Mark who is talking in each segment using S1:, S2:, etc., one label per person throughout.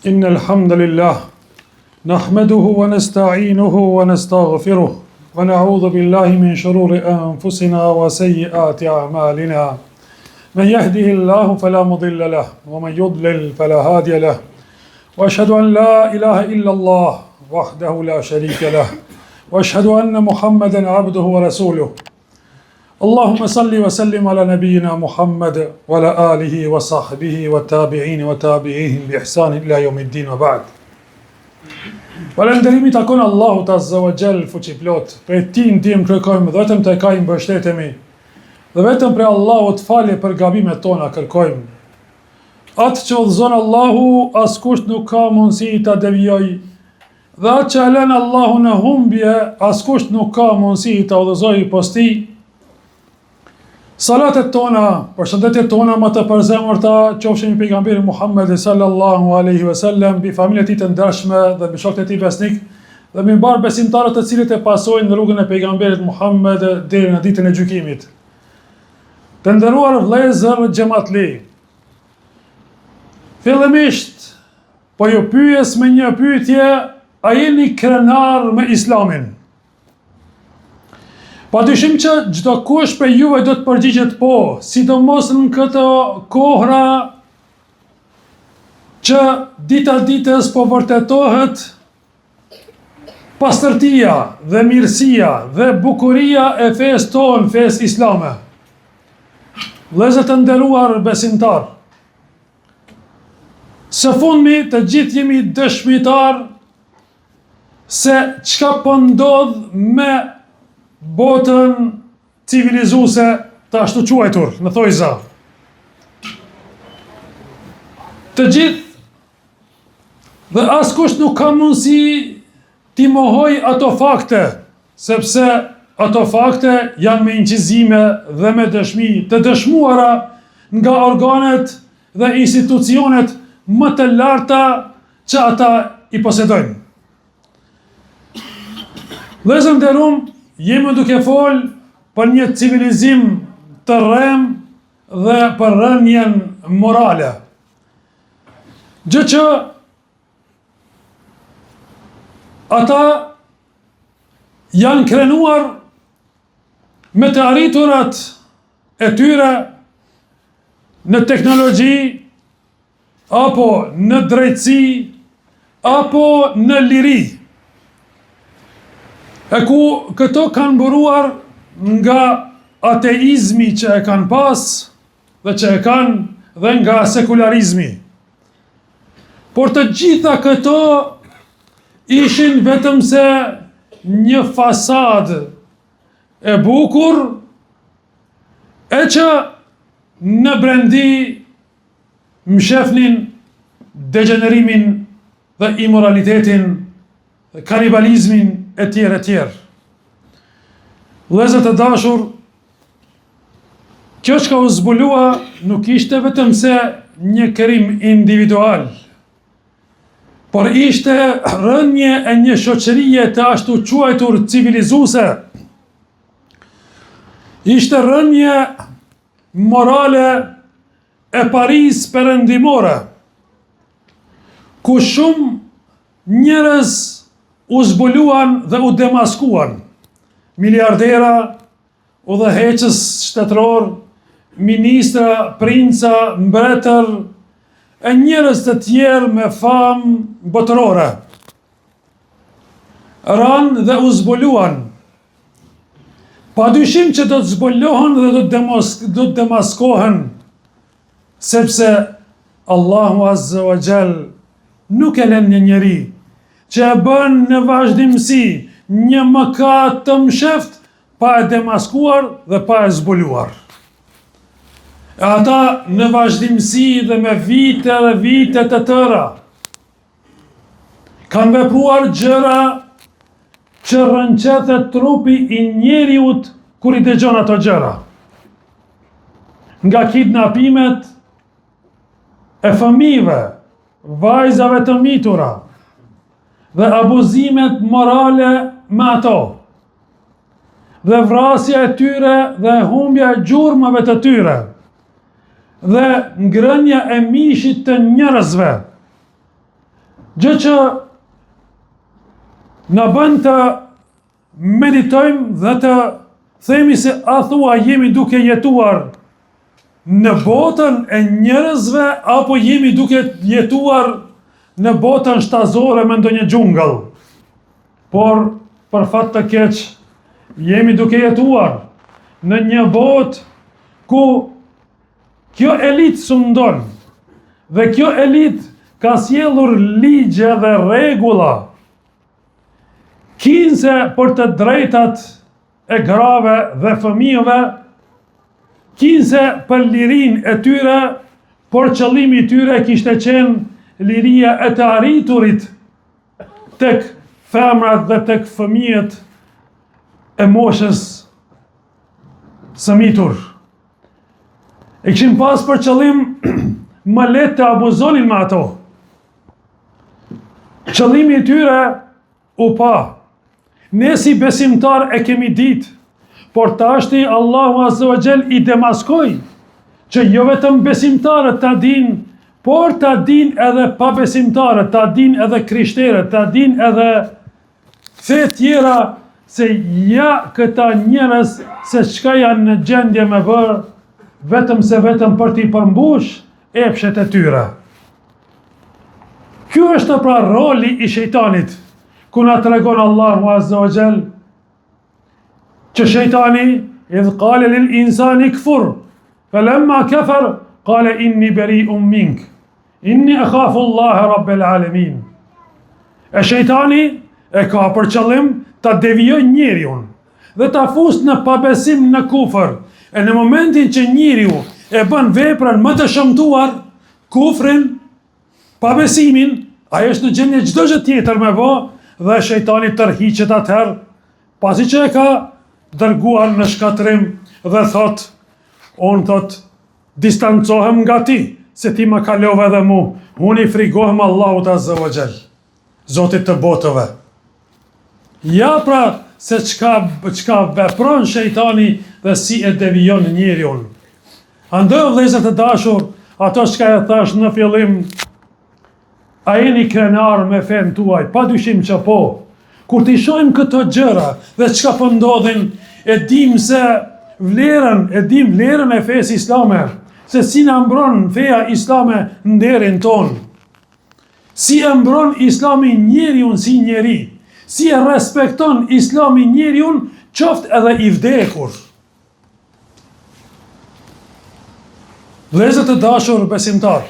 S1: إن الحمد لله نحمده ونستعينه ونستغفره ونعوذ بالله من شرور أنفسنا وسيئات أعمالنا من يهده الله فلا مضل له ومن يضلل فلا هادي له وأشهد أن لا إله إلا الله وحده لا شريك له وأشهد أن محمدا عبده ورسوله اللهم صل وسلم على نبينا محمد وعلى آله وصحبه والتابعين وتابعيهم بإحسان إلى يوم الدين وبعد. Falënderimi takon Allahut Azza wa Jall fuqiplot. Për ti ndihmë kërkojmë, vetëm te Ai mbështetemi. Dhe vetëm për Allahut falje për gabimet tona kërkojmë. Atë që udhëzon Allahu, askush nuk ka mundësi ta devijojë. Dhe atë që lën Allahu në humbje, askush nuk ka mundësi ta udhëzojë posti. Salatet tona, përshëndetjet tona më të përzemërta qofshin mbi pejgamberin Muhammed sallallahu alaihi wasallam, mbi familjen e tij të ndershme dhe mbi shokët e tij besnik dhe mbi mbar besimtarët të cilët e pasojnë në rrugën e pejgamberit Muhammed deri në ditën e gjykimit. Të nderuar vëllezër xhamatli, fillimisht po ju pyes me një pyetje, a jeni krenar me Islamin? Padyshim që çdo kush për juve do të përgjigjet po, sidomos në këto kohra që dita ditës po vërtetohet pastërtia dhe mirësia dhe bukuria e fesë tonë, fesë islame. Vëllezër të nderuar besimtar, së fundmi të gjithë jemi dëshmitar se çka po ndodh me botën civilizuese të ashtu quajtur në thojza. Të gjithë dhe askush nuk ka mundësi t'i mohoj ato fakte, sepse ato fakte janë me incizime dhe me dëshmi të dëshmuara nga organet dhe institucionet më të larta që ata i posedojnë. Vëllezër nderuar, jemi duke fol për një civilizim të rrem dhe për rënjen morale. Gjë që ata janë krenuar me të arriturat e tyre në teknologji, apo në drejtësi, apo në liri. E ku këto kanë mburuar nga ateizmi që e kanë pas dhe që e kanë dhe nga sekularizmi. Por të gjitha këto ishin vetëm se një fasadë e bukur e që në brendi mshefnin degenerimin dhe imoralitetin dhe kanibalizmin e tjerë e tjerë. Vëllezër të dashur, kjo që ka u zbulua nuk ishte vetëm se një krim individual, por ishte rënje e një shoqërie të ashtu quajtur civilizuese. Ishte rënje morale e Paris perëndimore, ku shumë njerëz u zbuluan dhe u demaskuan. Miliardera, udhëheqës shtetëror, ministra, princa, mbretër, e njerëz të tjerë me famë botërore. Ranë dhe u zbuluan. Padyshim që do të zbulohen dhe do të demaskohen, sepse Allahu Azza wa Jall nuk e lën një njeri që e bën në vazhdimsi një mëkat të msheft pa e demaskuar dhe pa e zbuluar. E ata në vazhdimsi dhe me vite dhe vite të tëra kanë vepruar gjëra që rënqethet trupi i njeriut kur i dëgjon ato gjëra. Nga kidnapimet e fëmijëve, vajzave të mitura, dhe abuzimet morale me ato, dhe vrasja e tyre dhe humbja e gjurmëve të tyre, dhe ngrënia e mishit të njerëzve, Gjë që na bën të meditojmë dhe të themi se a thua jemi duke jetuar në botën e njerëzve apo jemi duke jetuar në botën shtazore me ndonjë xhungëll. Por për fat të keq jemi duke jetuar në një botë ku kjo elitë sundon dhe kjo elitë ka sjellur ligje dhe rregulla kinse për të drejtat e grave dhe fëmijëve, kinse për lirinë e tyre, por qëllimi i tyre kishte qenë liria e të arriturit tek femrat dhe tek fëmijët e moshës së mitur. E kishin pas për qëllim më letë të abuzonin me ato. Qëllimi i tyre u pa. Ne si besimtar e kemi ditë, por tashti Allahu Azza wa Jall i demaskoi që jo vetëm besimtarët ta dinë, por ta dinë edhe pa besimtarët, ta dinë edhe krishterët, ta dinë edhe fe tjera se ja këta njerëz se çka janë në gjendje me bërë, vetëm për t'i përmbush epshet e tyre. Ky është pra roli i shejtanit, ku na tregon Allahu Azza wa Jall që shejtani idh qale lil insani kfur falamma kafar qale inni bari'un mink inni akhafu Allah rabbel alamin. E shejtani e ka për qëllim ta devijojë njeriun dhe ta fusë në pabesim, në kufër. E në momentin që njeriu e bën veprën më të shëmtuar, kufrin, pabesimin, ai është në gjendje çdo gjë tjetër me bë dhe shejtani tërhiqet atëherë, pasi që e ka dërguar në shkatrim dhe thot, distancohem nga ti, se ti më kalove dhe mu, unë i frigohem Allahut Azza wa Jall, Zotit të botëve. Ja pra se çka vepron shejtani dhe si e devijon njeriun. Andaj vëllezër të dashur, ato çka e thash në fillim, a jeni krenar me fen tuaj, pa dyshim që po. Kur t'i shohim këto gjëra dhe çka po ndodhin, e dim vlerën e fesë islame, se si na mbron feja islame nderin ton. Si e mbron Islami njeriun si njeri, si e respekton Islami njeriun, qoftë edhe i vdekur. Vëllezër të dashur besimtar,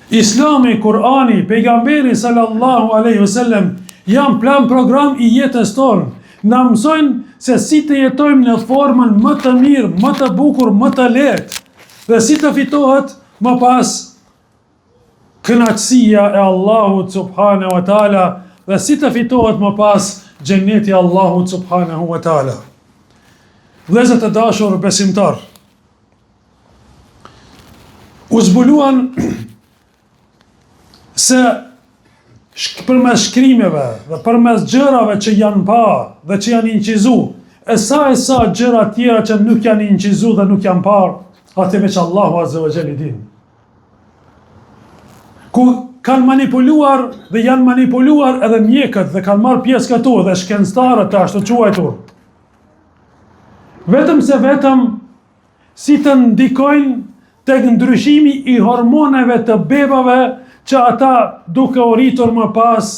S1: Islami, Kurani, pejgamberi sallallahu alaihi wasallam janë plan program i jetës tonë. Na mësojnë se si të jetojmë në formën më të mirë, më të bukur, më të lehtë, dhe si të fitohet më pas kënaqësia e Allahut subhanahu wa taala, dhe si të fitohet më pas xheneti i Allahut subhanahu wa taala. Vëllezër të dashur besimtar, u zbuluan se përmes shkrimeve dhe përmes gjërave që janë pa dhe që janë incizu, e sa gjëra tjera që nuk janë incizu dhe nuk janë par, atë veç Allahu Azza wa Jall i din. Ku kanë manipuluar dhe janë manipuluar edhe mjekët dhe kanë marrë pjesë këtu dhe shkencëtarët të ashtu quajtur. Vetëm si të ndikojnë tek ndryshimi i hormoneve të bebave që ata duke u rritur më pas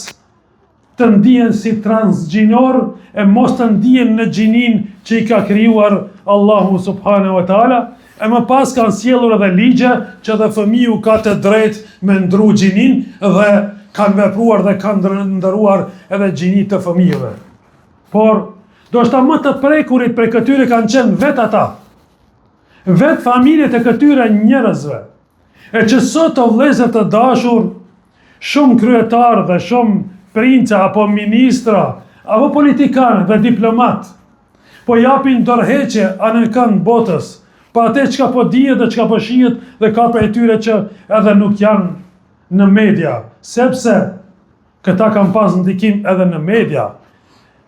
S1: të ndihen si transgjinor e mos të ndihen në gjinin që i ka krijuar Allahu subhanahu wa taala, e më pas kanë sjellur edhe ligje që dhe fëmiu ka të drejtë me ndru gjinin dhe kanë vepruar dhe kanë ndëruar edhe gjinit të fëmijëve. Por do shta më të prekurit për këtyre kanë qenë vetë ata, vetë familjet e këtyre njerëzve, e që sot o vëllezër të dashur, shumë kryetarë dhe shumë princa apo ministra, apo politikanë dhe diplomat, po japin dorëheqje anë kënd botës, pa atë çka po dihet dhe çka po shihet dhe ka prej tyre që edhe nuk janë në media, sepse këta kanë pas ndikim edhe në media,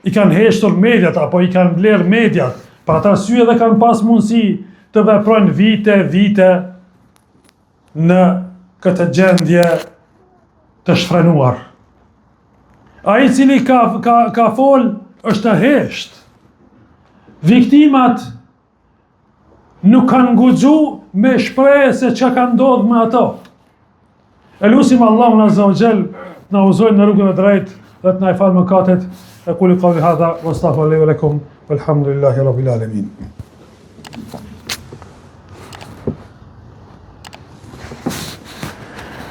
S1: i kanë heshtur mediat apo i kanë vlerë mediat, pa atë arsye edhe kanë pas mundësi të veprojnë vite në këtë gjendje të shfrenuar. Ai cili ka fol është hesht. Viktimat nuk kanë guxu me shprehje se çka ka ndodhur me ato. Elusim Allahun Azza wa Jall na uzojnë në rrugën e drejtë dhe të na i falë mëkatet. Aqulu qawli hadha wastaghfiru li wa lakum walhamdulillahi rabbil alamin.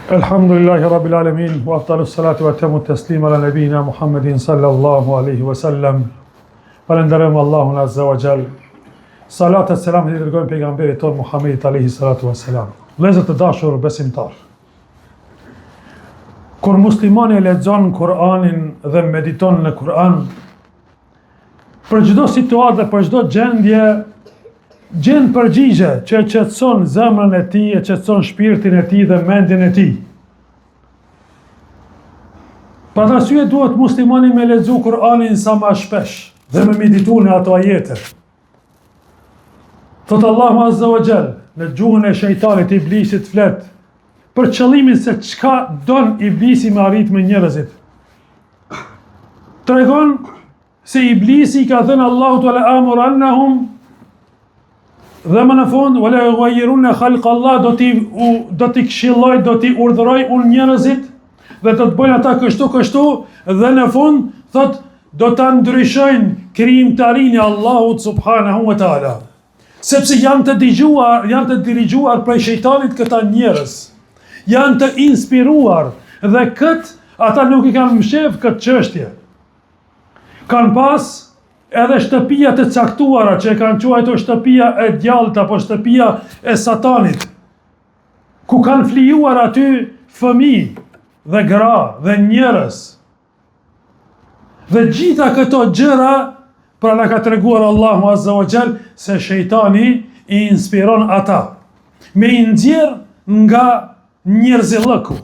S1: Alhamdulillahi rabbil alamin wa afdalus salatu wa tamu taslim ala nabina Muhammedin sallallahu alaihi wasallam. Falenderojmë Allahun Azza wa Jall. Salat e selam i dërgojmë pejgamberit ton Muhammedit alaihi salatu wassalam. Vëllezër të dashur besimtar, kur muslimani e lexon Kur'anin dhe mediton në Kur'an, për çdo situatë, për çdo gjendje, gjen përgjigje që qetëson zemrën e tij, e qetëson shpirtin e tij dhe mendjen e tij. Për arsye duhet muslimani me lexu Kur'anin sa më shpesh dhe me meditu në ato ajete. Thot Allahu Azza wa Jall në gjuhën e shejtanit, iblisit flet për qëllimin se çka don iblisi me arrit me njerëzit. Tregon se iblisi ka thënë Allahu te amurannahum, dhe më në fund wala yughayyiruna khalq Allah, do t'i këshilloj, do t'i urdhëroj unë njerëzit dhe do të bëjnë ata kështu dhe në fund thot do ta ndryshojnë krijimtarinë e Allahut subhanahu wa taala. Sepse janë të dirigjuar prej shejtanit këta njerëz. Janë të inspiruar dhe ata nuk i kanë mshef këtë çështje. Kanë pas edhe shtëpia të caktuara që e kanë quajtur shtëpia e djallit apo shtëpia e satanit, ku kanë flijuar aty fëmijë dhe gra dhe njerëz. Dhe gjitha këto gjëra, pra na ka treguar Allahu Azza wa Jall se shejtani i inspiron ata me i nxjerr nga njerëzillëku.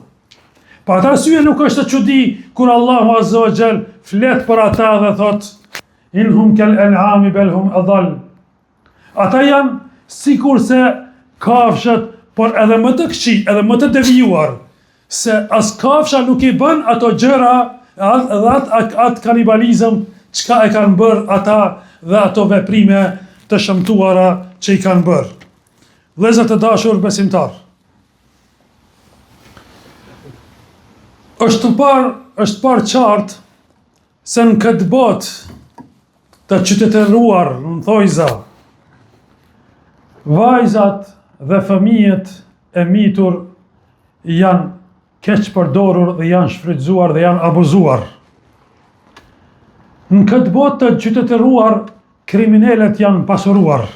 S1: Pa atë arsye nuk është të çudi kur Allahu Azza wa Jall flet për ata dhe thot inhum kal an'ami bal hum adall. Ata janë sikurse kafshët, por edhe më të këqij, edhe më të devijuar, se as kafsha nuk i bën ato gjëra dhe atë kanibalizëm çka e kanë bërë ata dhe ato veprime të shëmtuara që i kanë bërë. Vëllezër të dashur besimtar, është parë qartë se në këtë botë të qytetëruar, në thojza, vajzat dhe fëmijët e mitur janë keq përdorur dhe janë shfrytzuar dhe janë abuzuar. Në këtë botë të qytetëruar, kriminalet janë pasuruar.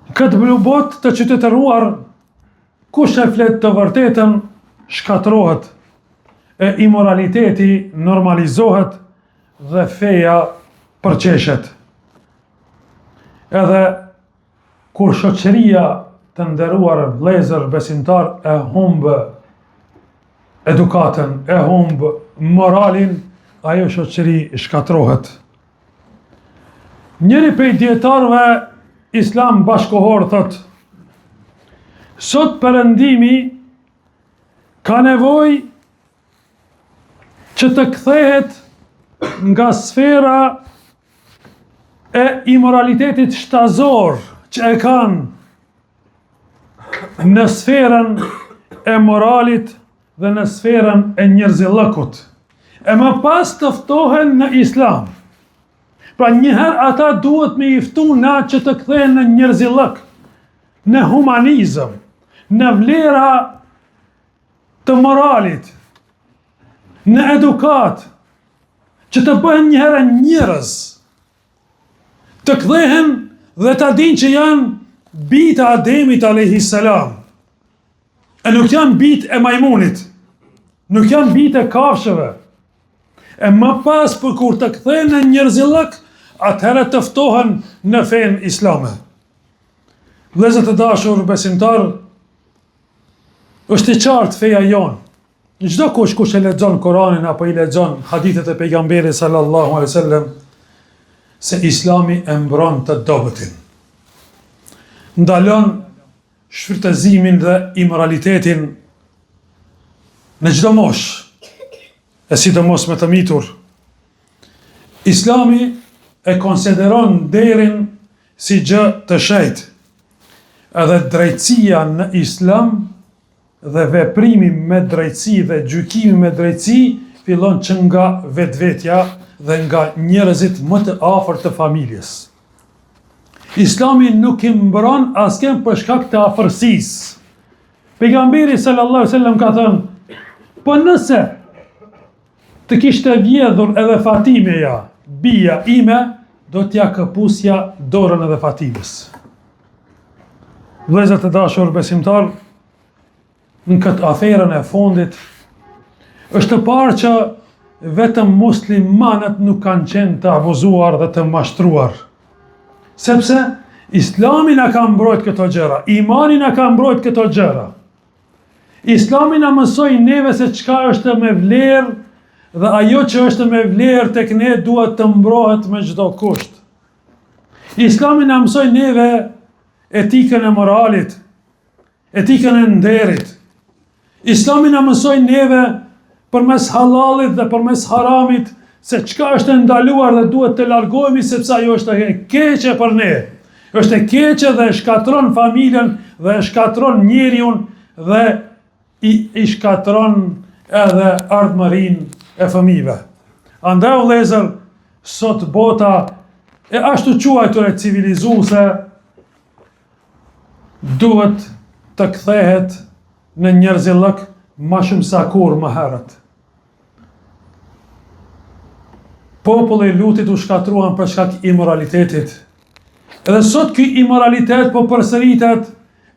S1: Në këtë botë të qytetëruar, kush e flet të vërtetën shkatërrohet, e imoraliteti normalizohet dhe feja përqeshet. Edhe kur shoqëria të nderuar vëllezër besimtar e humbë edukatën, e humbë moralin, ajo shoqëri shkatërrohet. Njëri prej dietarëve islam bashkohor thot: sot Perëndimi ka nevojë që të kthehet nga sfera e imoralitetit shtazor që e kanë në sferën e moralit dhe në sferën e njerëzillëkut. E më pas të ftohen në islam. Pra njëherë ata duhet me i ftu na që të kthehen në njerëzillëk, në humanizëm, në vlera të moralit, në edukat, që të bëhen njëherë njerëz, të kthehen dhe ta dinë që janë bita Ademit alayhis salam. E nuk janë bit e majmunit, nuk janë bit e kafshëve. E më pas për kur të kthehen në njerëzillëk, atëherë të ftohen në fenë islame. Vëllezër të dashur besimtar, është i qartë feja jonë. Çdo kush e lexon Kur'anin apo i lexon hadithet e pejgamberit sallallahu alaihi wasallam, se Islami e mbron të dobëtin. Ndalon shfrytëzimin dhe imoralitetin në çdo moshë, e sidomos me të mitur. Islami e konsideron derin si gjë të shenjtë. Edhe drejtësia në Islam dhe veprimi me drejtësi dhe gjykimi me drejtësi fillon që nga vetvetja dhe nga njerëzit më të afërt të familjes. Islami nuk i mbron asnjë për shkak të afërsisë. Pejgamberi sallallahu alaihi wasallam ka thënë, po nëse të kishte vjedhur edhe Fatimeja, bija ime, do t'ja këpusja dorën edhe Fatimës. Vëllezër të dashur besimtar, në këtë aferën e fundit, është të parë që vetëm muslimanët nuk kanë qenë të abuzuar dhe të mashtruar. Sepse Islami na ka mbrojt këto gjëra, imani na ka mbrojt këto gjëra. Islami na mësoi neve se çka është me vlerë dhe ajo që është me vlerë tek ne duhet të mbrohet me çdo kusht. Islami na mësoi neve etikën e moralit, etikën e nderit. Islami na mësoi neve përmes halalit dhe përmes haramit se çka është ndaluar dhe duhet të largohemi sepse ajo është e keqe për ne. Është e keqe dhe e shkatron familjen dhe e shkatron njeriun dhe i shkatron edhe ardhmërinë e fëmijëve. Andaj vëllezër, sot bota e ashtu quajtur e civilizuese duhet të kthehet në njerëzillëk më shumë sa kur më herët. Populli i lutit u shkatruan për shkak imoralitetit. Edhe sot ky imoralitet po përsëritet,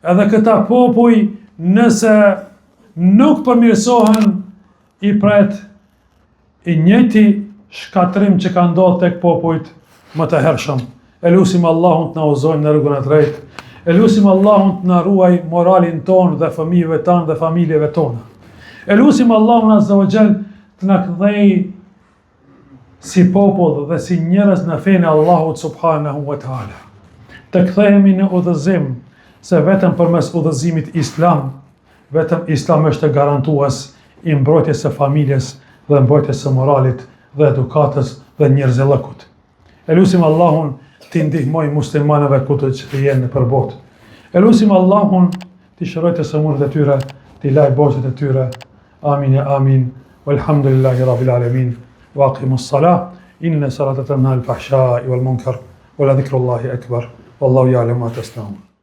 S1: edhe këta popull nëse nuk përmirësohen i pret i njëjti shkatrim që ka ndodhur tek popujt më të hershëm. E lutim Allahun të na udhëzojë në rrugën e drejtë. E lutim Allahun të na ruaj moralin ton dhe fëmijëve tan dhe familjeve tona. E lutim Allahun azza wa jall të na kthejë si popull dhe si njerëz në fenë e Allahut subhanahu wa taala. Të kthehemi në udhëzim, se vetëm përmes udhëzimit islam, vetëm Islam është garantues i mbrojtjes së familjes dhe mbrojtjes së moralit dhe edukatës dhe njerëzillëkut. E lutim Allahun të ndihmoj muslimanëve kudo që jenë nëpër botë. E lutim Allahun të shërojë të sëmundjet e tyre, të laj borxhet e tyre. Amin ya amin. Walhamdulillahi rabbil alamin. وأقيموا الصلاة إن صلاة تنهى عن الفحشاء والمنكر ولذكر الله أكبر والله يعلم ما تصنعون.